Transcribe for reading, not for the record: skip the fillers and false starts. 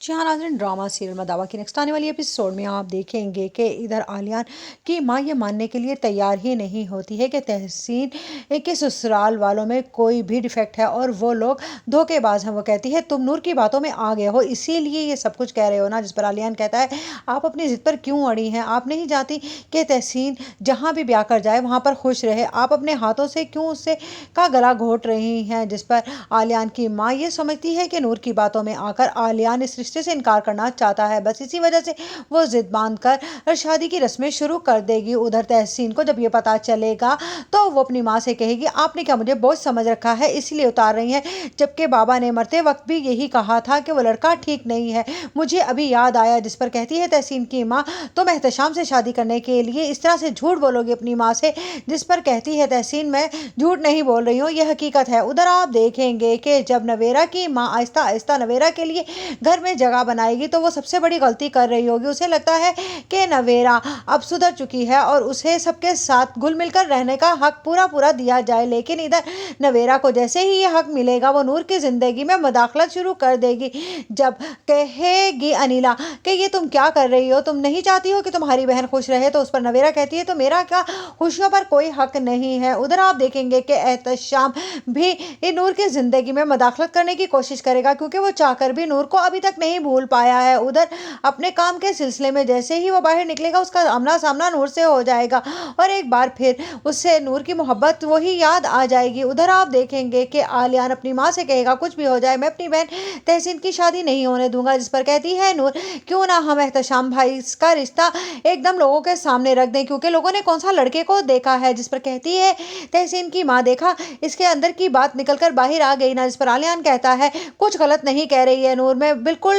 जी हाँ नाज़रीन, drama serial मदावा की नेक्स्ट आने वाली एपिसोड में आप देखेंगे कि इधर आलियान की माँ ये मानने के लिए तैयार ही नहीं होती है कि तहसीन के ससुराल वालों में कोई भी डिफेक्ट है और वो लोग धोखेबाज हैं। वो कहती है तुम नूर की बातों में आ गए हो, इसीलिए ये सब कुछ कह रहे हो ना। जिस पर आलियान कहता है आप अपनी ज़िद पर क्यों अड़ी हैं, आप नहीं चाहती कि तहसीन जहाँ भी ब्याह कर जाए वहाँ पर खुश रहे, आप अपने हाथों से क्यों उससे का गला घोट रही हैं। जिस पर आलियान की माँ ये समझती है कि नूर की बातों में आकर आलियान इस रिश्ते से इनकार करना चाहता है, बस इसी वजह से वो जिद बांधकर शादी की रस्में शुरू कर देगी। उधर तहसीन को जब ये पता चलेगा तो वो अपनी माँ से कहेगी आपने क्या मुझे बोझ समझ रखा है, इसीलिए उतार रही हैं, जबकि बाबा ने मरते वक्त भी यही कहा था कि वो लड़का ठीक नहीं है, मुझे अभी याद आया। जिस पर कहती है तहसीन की माँ तुम एहतशाम से शादी करने के लिए इस तरह से झूठ बोलोगी अपनी माँ से। जिस पर कहती है तहसीन मैं झूठ नहीं बोल रही हूँ, यह हकीकत है। उधर आप देखेंगे कि जब नवेरा की माँ आहिस्ता आहिस्ता नवेरा के लिए घर में जगह बनाएगी तो वो सबसे बड़ी गलती कर रही होगी। उसे लगता है कि नवेरा अब सुधर चुकी है और उसे सबके साथ घुल मिलकर रहने का हक पूरा पूरा दिया जाए, लेकिन इधर नवेरा को जैसे ही ये हक मिलेगा वो नूर की जिंदगी में मुदाखलत शुरू कर देगी। जब कहेगी अनिला कि ये तुम क्या कर रही हो, तुम नहीं चाहती हो कि तुम्हारी बहन खुश रहे, तो उस पर नवेरा कहती है तो मेरा क्या खुशियों पर कोई हक नहीं है। उधर आप देखेंगे कि एहतशाम भी नूर की जिंदगी में मुदाखलत करने की कोशिश करेगा क्योंकि वो चाहकर भी नूर को अभी तक नहीं भूल पाया है। उधर अपने काम के सिलसिले में जैसे ही वो बाहर निकलेगा उसका आमना सामना नूर से हो जाएगा और एक बार फिर उससे नूर की मोहब्बत वही याद आ जाएगी। उधर आप देखेंगे कि आलियान अपनी माँ से कहेगा कुछ भी हो जाए मैं अपनी बहन तहसीन की शादी नहीं होने दूंगा। जिस पर कहती है नूर क्यों ना हम एहतशाम भाई का रिश्ता एकदम लोगों के सामने रख दें, क्योंकि लोगों ने कौन सा लड़के को देखा है। जिस पर कहती है तहसीन की माँ देखा इसके अंदर की बात निकलकर बाहर आ गई ना। जिस पर आलियान कहता है कुछ गलत नहीं कह रही है नूर, मैं बिल्कुल